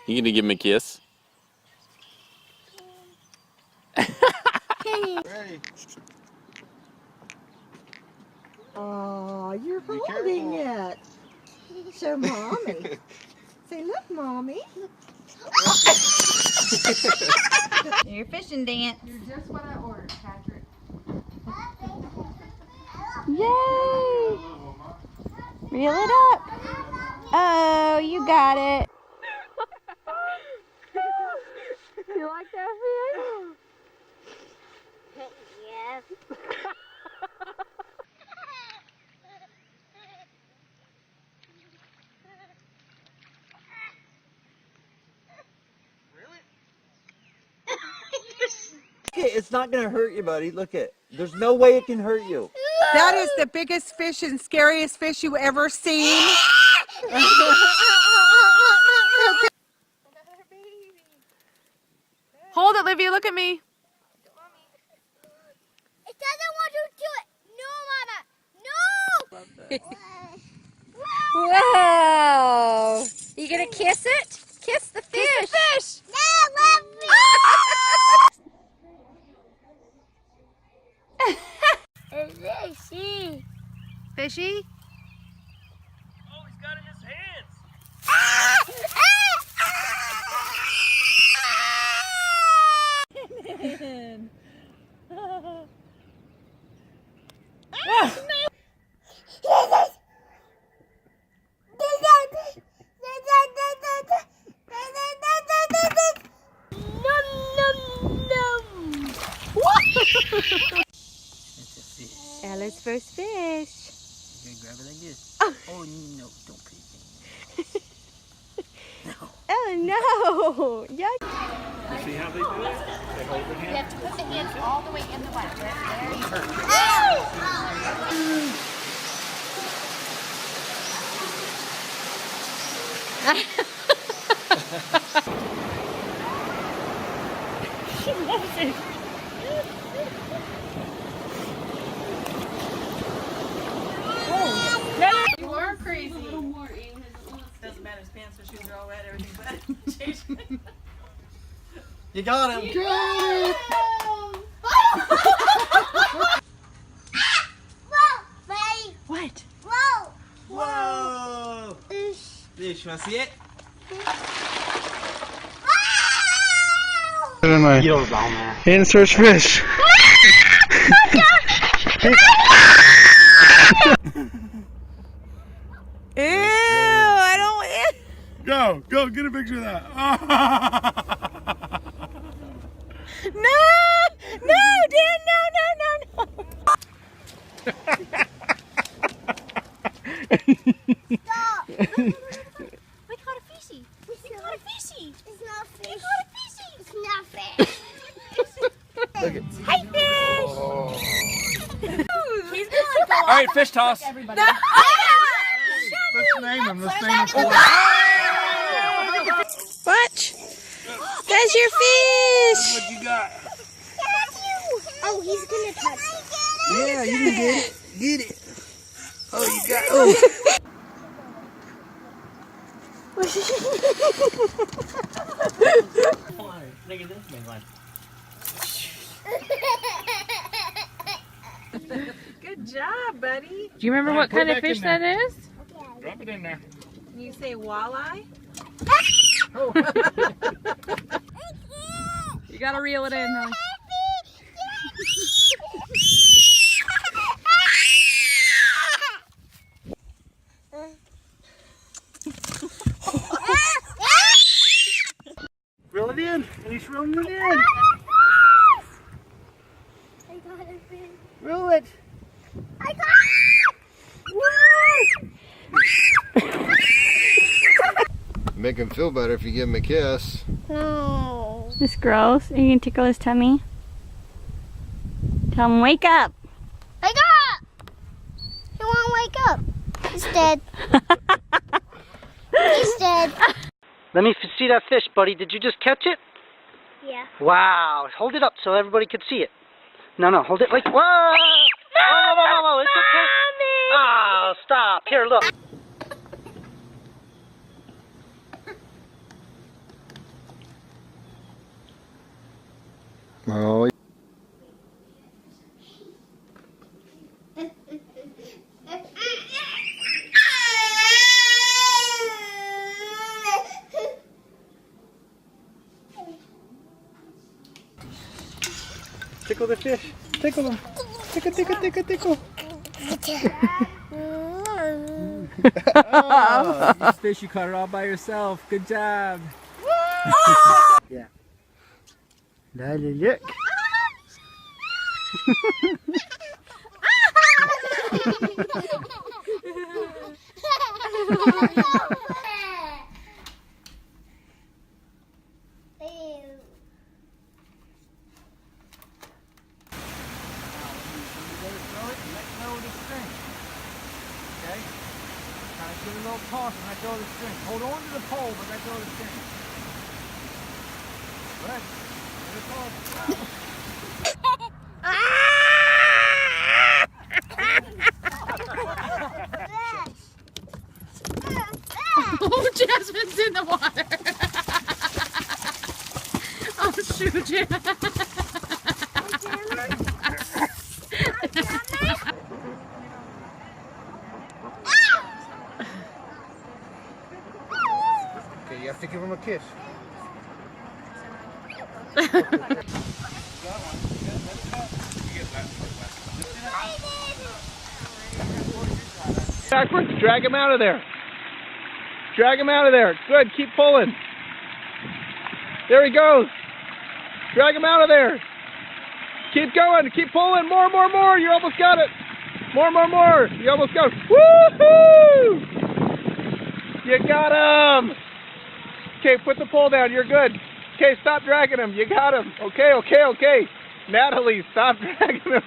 You gonna give him a kiss? Ready. Oh, you're holding it. Show mommy. Say, look, mommy. Do your fishing dance. You're just what I ordered, Patrick. Yay! Reel it up. Oh, you got it. You like that fish? Yes. It's not gonna hurt you, buddy. Look at. There's no way it can hurt you. That is the biggest fish and scariest fish you ever seen. Hold it, Livia. Look at me. It doesn't want to do it. No, Mama. No. Whoa! You gonna kiss it? Kiss the fish. Kiss the fish. No, love me. It's fishy. Fishy? Oh, he's got it in his hands. Ella's first fish. You can grab it like this. Oh, Oh no! Don't put it in. No. Ella, no! Yuck. See how they do it? They hold their You hand. have to put the hands all the way in the wet. She loves it. You are crazy. Doesn't matter, his pants or shoes are all wet, everything's wet. You got him. Whoa, buddy. What? Whoa. Whoa! Fish, you wanna see it? What am I? In search fish. Ew, I don't want Go, get a picture of that. No! No, Dan, no. Stop. I caught a fishy. It's not a fishy. It's not fish. I caught a fishy. It's not fish. Look at. Hi, fish! He's gonna go All right, fish toss. everybody. Let's name him. Let's name him. Watch. There's your fish. What you got? Oh, he's gonna touch it. Yeah, you can get it. Get it. Oh, you got it. Look at this thing like. Good job, buddy. Do you remember what kind of back fish in that there. is? Drop it in there. Can you say walleye? You gotta reel it in, huh? Reel it in. And he's reeling it in. I got a fish. Reel it. I got Make him feel better if you give him a kiss. No. This gross. Are you gonna tickle his tummy? Tell him wake up. Wake up! He won't wake up. He's dead. He's dead. Let me see that fish, buddy. Did you just catch it? Yeah. Wow. Hold it up so everybody could see it. No, hold it like, whoa! Whoa. It's okay. Oh, stop. Here, look. Oh, Tickle the fish. Tickle them. Tickle, tickle, tickle, tickle. Oh, this fish, you caught it all by yourself. Good job. Yeah. Look. Give it a little toss and let go of the string. Hold on to the pole, but let go of the string. Good. Give it a toss. Oh, Jasmine's in the water. Oh, shoot, Jasmine. okay, you have to give him a kiss. Backwards, drag him out of there. Drag him out of there. Good, keep pulling. There he goes. Drag him out of there. Keep going, keep pulling. More, more, more. You almost got it. More, more, more. You almost got it. Woohoo! You got him. Okay, put the pole down. You're good. Okay, stop dragging him. You got him. Okay, okay, okay. Natalie, stop dragging him.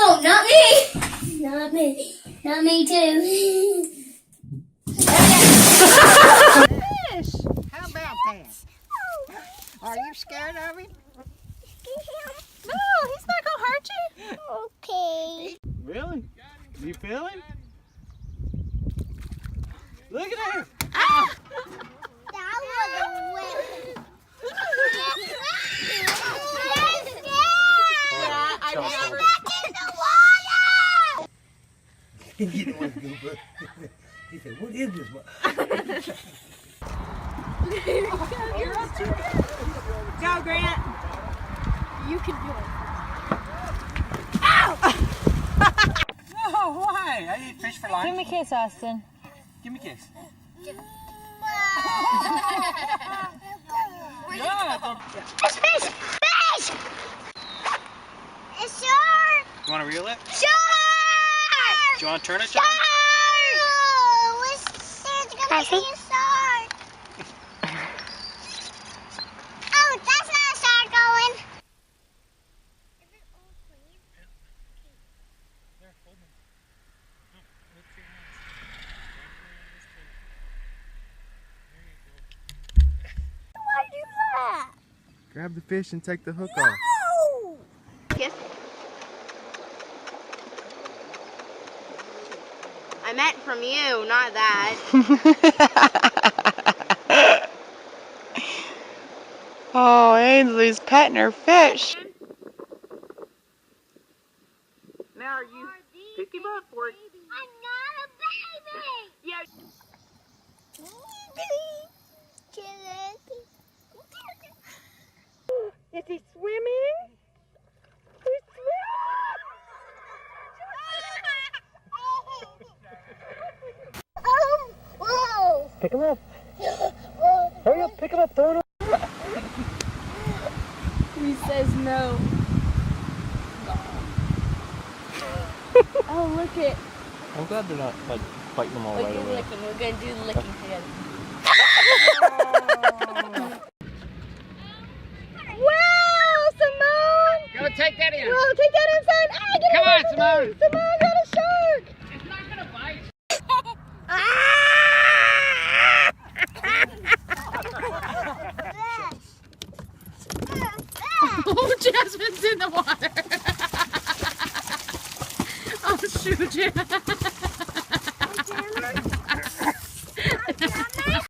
Oh, not me! Not me. Not me too. Fish! How about that? Are you scared of him? No, he's not gonna hurt you. Okay. Really? You feel him? Look at her. That was a win. I remember. Back in the water! You know what, Goober? He said, what is this? Go, Grant. You can do it. No, why? I eat fish for lunch. Give me a kiss, Austin. Give me a kiss. It's fish! Fish! It's shark! You want to reel it? Shark! Do you want to turn it, John? Shark! There's gonna be a shark! Oh, that's not a shark going! Why do that? Grab the fish and take the hook off. No! Kiss. I meant from you, not that. Oh, Ainsley's petting her fish. Now are you pick him up for it? I'm not a baby! Yeah. Is he swimming? He's Whoa! Pick him up. Hurry up, pick him up, throw it up. He says no. Oh, look it. I'm glad they're not like fighting them all right away. Licking. We're gonna do the licking together. Wow, Simone! Go take that in. Whoa, take that inside. Ah, get Come it on, in, Simone. Simone, go!